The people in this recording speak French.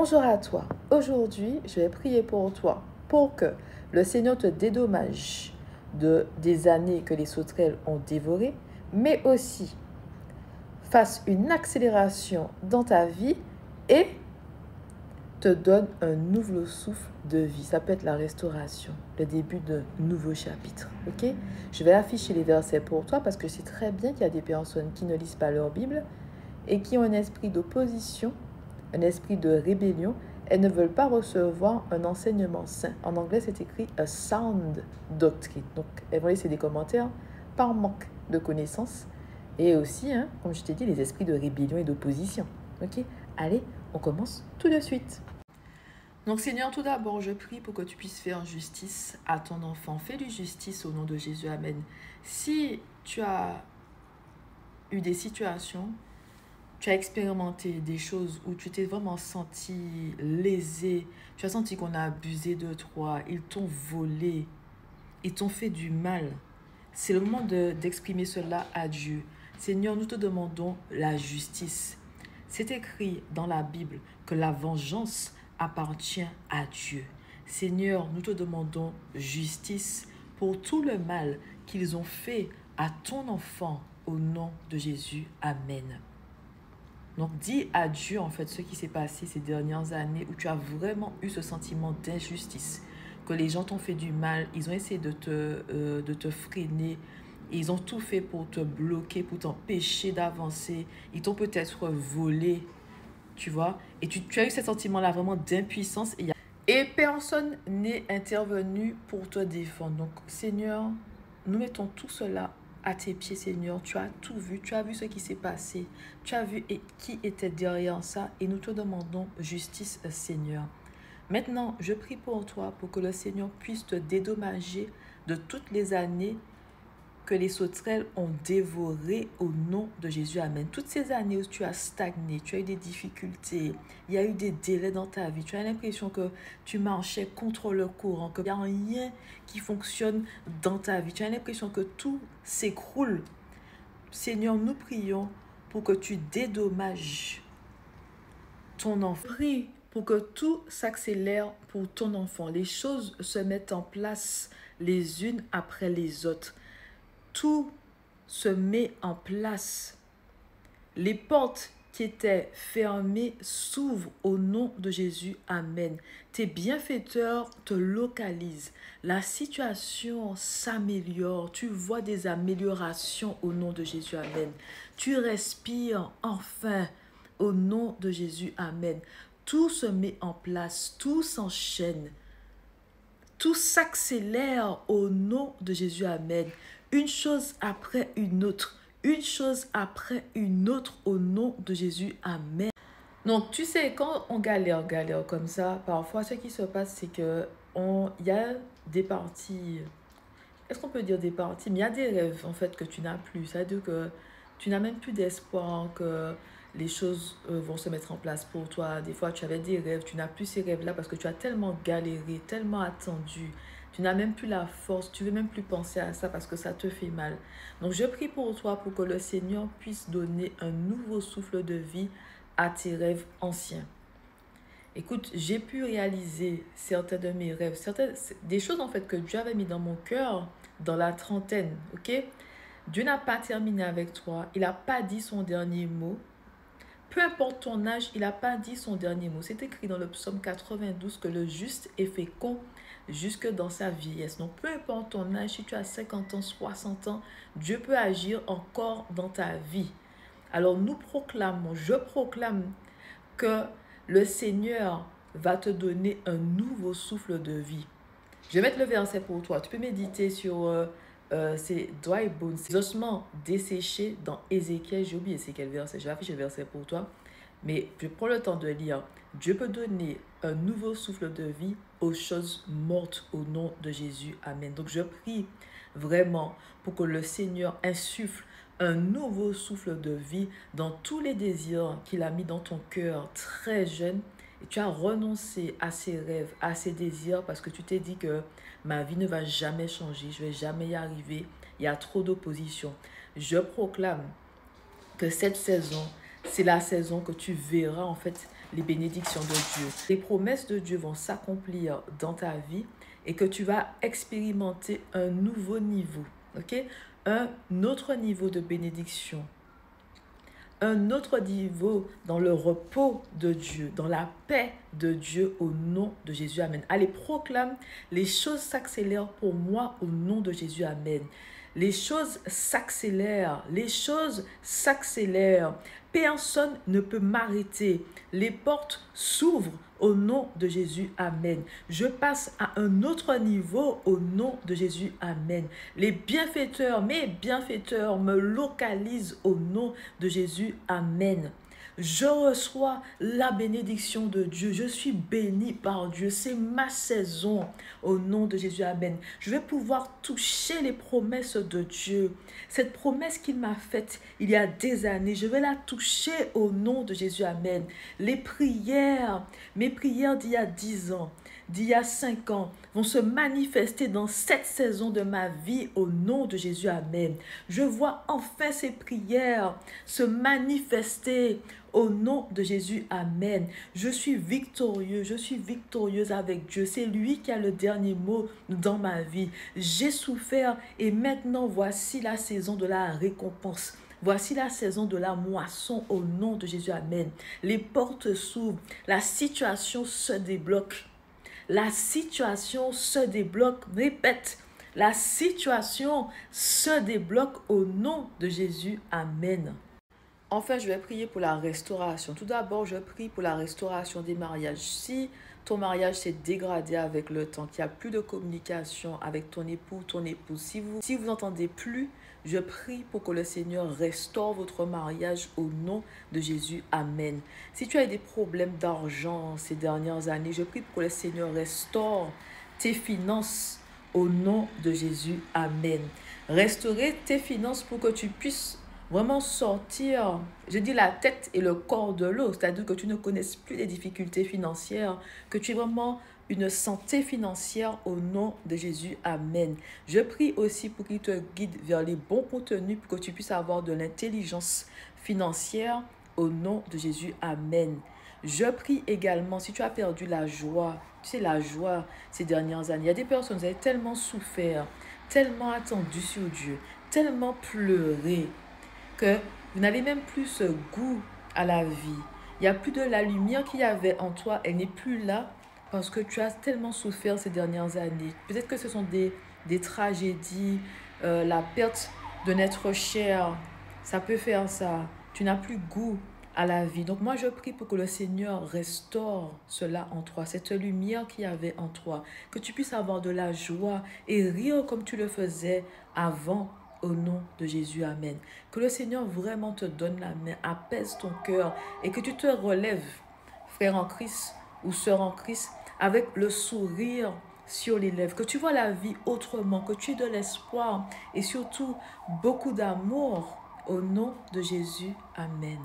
Bonjour à toi. Aujourd'hui, je vais prier pour toi, pour que le Seigneur te dédommage des années que les sauterelles ont dévorées, mais aussi fasse une accélération dans ta vie et te donne un nouveau souffle de vie. Ça peut être la restauration, le début d'un nouveau chapitre. Ok? Je vais afficher les versets pour toi parce que je sais très bien qu'il y a des personnes qui ne lisent pas leur Bible et qui ont un esprit d'opposition, un esprit de rébellion. Elles ne veulent pas recevoir un enseignement sain. En anglais, c'est écrit « a sound doctrine ». Donc, elles vont laisser des commentaires par manque de connaissances. Et aussi, comme je t'ai dit, les esprits de rébellion et d'opposition. Ok? Allez, on commence tout de suite. Donc, Seigneur, tout d'abord, je prie pour que tu puisses faire justice à ton enfant. Fais-lui justice au nom de Jésus. Amen. Si tu as eu des situations, tu as expérimenté des choses où tu t'es vraiment senti lésé, tu as senti qu'on a abusé de toi, ils t'ont volé, ils t'ont fait du mal. C'est le moment d'exprimer cela à Dieu. Seigneur, nous te demandons la justice. C'est écrit dans la Bible que la vengeance appartient à Dieu. Seigneur, nous te demandons justice pour tout le mal qu'ils ont fait à ton enfant au nom de Jésus. Amen. Donc, dis à Dieu, en fait, ce qui s'est passé ces dernières années où tu as vraiment eu ce sentiment d'injustice, que les gens t'ont fait du mal, ils ont essayé de te freiner, ils ont tout fait pour te bloquer, pour t'empêcher d'avancer, ils t'ont peut-être volé, tu vois, et tu as eu ce sentiment-là vraiment d'impuissance et personne n'est intervenu pour te défendre. Donc, Seigneur, nous mettons tout cela à tes pieds, Seigneur. Tu as tout vu, tu as vu ce qui s'est passé, tu as vu qui était derrière ça et nous te demandons justice, Seigneur. Maintenant, je prie pour toi pour que le Seigneur puisse te dédommager de toutes les années que les sauterelles ont dévoré au nom de Jésus. Amen. Toutes ces années où tu as stagné, tu as eu des difficultés, il y a eu des délais dans ta vie, tu as l'impression que tu marchais contre le courant, qu'il n'y a rien qui fonctionne dans ta vie, tu as l'impression que tout s'écroule. Seigneur, nous prions pour que tu dédommages ton enfant. Prie pour que tout s'accélère pour ton enfant. Les choses se mettent en place les unes après les autres. Tout se met en place. Les portes qui étaient fermées s'ouvrent au nom de Jésus. Amen. Tes bienfaiteurs te localisent. La situation s'améliore. Tu vois des améliorations au nom de Jésus. Amen. Tu respires enfin au nom de Jésus. Amen. Tout se met en place. Tout s'enchaîne. Tout s'accélère au nom de Jésus. Amen. Une chose après une autre. Une chose après une autre au nom de Jésus. Amen. Donc, tu sais, quand on galère comme ça, parfois, ce qui se passe, c'est que y a des parties... Est-ce qu'on peut dire des parties? Mais il y a des rêves, en fait, que tu n'as plus. C'est-à-dire que tu n'as même plus d'espoir que les choses vont se mettre en place pour toi. Des fois, tu avais des rêves, tu n'as plus ces rêves-là parce que tu as tellement galéré, tellement attendu. Tu n'as même plus la force, tu ne veux même plus penser à ça parce que ça te fait mal. Donc, je prie pour toi pour que le Seigneur puisse donner un nouveau souffle de vie à tes rêves anciens. Écoute, j'ai pu réaliser certains de mes rêves, des choses en fait que Dieu avait mis dans mon cœur dans la trentaine, ok? Dieu n'a pas terminé avec toi, il n'a pas dit son dernier mot. Peu importe ton âge, il n'a pas dit son dernier mot. C'est écrit dans le psaume 92 que le juste est fécond jusque dans sa vieillesse. Donc, peu importe ton âge, si tu as 50 ans, 60 ans, Dieu peut agir encore dans ta vie. Alors, nous proclamons, je proclame que le Seigneur va te donner un nouveau souffle de vie. Je vais mettre le verset pour toi. Tu peux méditer sur ces dry bones, ces ossements desséchés dans Ézéchiel. J'ai oublié c'est quel verset. Je vais afficher le verset pour toi. Mais je prends le temps de lire. Dieu peut donner un nouveau souffle de vie aux choses mortes au nom de Jésus. Amen. Donc je prie vraiment pour que le Seigneur insuffle un nouveau souffle de vie dans tous les désirs qu'il a mis dans ton cœur très jeune. Et tu as renoncé à ces rêves, à ces désirs parce que tu t'es dit que ma vie ne va jamais changer, je ne vais jamais y arriver, il y a trop d'opposition. Je proclame que cette saison, c'est la saison que tu verras en fait les bénédictions de Dieu. Les promesses de Dieu vont s'accomplir dans ta vie et que tu vas expérimenter un nouveau niveau, ok? Un autre niveau de bénédiction, un autre niveau dans le repos de Dieu, dans la paix de Dieu au nom de Jésus. Amen. Allez, proclame, les choses s'accélèrent pour moi au nom de Jésus. Amen. Les choses s'accélèrent, les choses s'accélèrent. Personne ne peut m'arrêter. Les portes s'ouvrent au nom de Jésus. Amen. Je passe à un autre niveau au nom de Jésus. Amen. Les bienfaiteurs, mes bienfaiteurs me localisent au nom de Jésus. Amen. Je reçois la bénédiction de Dieu. Je suis béni par Dieu. C'est ma saison au nom de Jésus. Amen. Je vais pouvoir toucher les promesses de Dieu. Cette promesse qu'il m'a faite il y a des années, je vais la toucher au nom de Jésus. Amen. Les prières, mes prières d'il y a 10 ans, d'il y a 5 ans, vont se manifester dans cette saison de ma vie au nom de Jésus. Amen. Je vois enfin ces prières se manifester au nom de Jésus. Amen. Je suis victorieux, je suis victorieuse avec Dieu. C'est lui qui a le dernier mot dans ma vie. J'ai souffert et maintenant voici la saison de la récompense. Voici la saison de la moisson au nom de Jésus. Amen. Les portes s'ouvrent, la situation se débloque. La situation se débloque. Répète, la situation se débloque au nom de Jésus. Amen. Enfin, je vais prier pour la restauration. Tout d'abord, je prie pour la restauration des mariages. Si ton mariage s'est dégradé avec le temps, qu'il n'y a plus de communication avec ton époux, ton épouse, si vous n'entendez plus, je prie pour que le Seigneur restaure votre mariage au nom de Jésus. Amen. Si tu as eu des problèmes d'argent ces dernières années, je prie pour que le Seigneur restaure tes finances au nom de Jésus. Amen. Restaurer tes finances pour que tu puisses vraiment sortir, je dis la tête et le corps de l'eau, c'est-à-dire que tu ne connaisses plus les difficultés financières, que tu aies vraiment une santé financière au nom de Jésus. Amen. Je prie aussi pour qu'il te guide vers les bons contenus pour que tu puisses avoir de l'intelligence financière au nom de Jésus. Amen. Je prie également, si tu as perdu la joie, tu sais la joie ces dernières années, il y a des personnes qui ont tellement souffert, tellement attendu sur Dieu, tellement pleuré, que vous n'avez même plus ce goût à la vie. Il n'y a plus de la lumière qu'il y avait en toi. Elle n'est plus là parce que tu as tellement souffert ces dernières années. Peut-être que ce sont des tragédies, la perte d'un être cher. Ça peut faire ça. Tu n'as plus goût à la vie. Donc moi, je prie pour que le Seigneur restaure cela en toi, cette lumière qu'il y avait en toi. Que tu puisses avoir de la joie et rire comme tu le faisais avant. Au nom de Jésus, amen. Que le Seigneur vraiment te donne la main, apaise ton cœur et que tu te relèves, frère en Christ ou sœur en Christ, avec le sourire sur les lèvres. Que tu vois la vie autrement, que tu aies de l'espoir et surtout beaucoup d'amour. Au nom de Jésus, amen.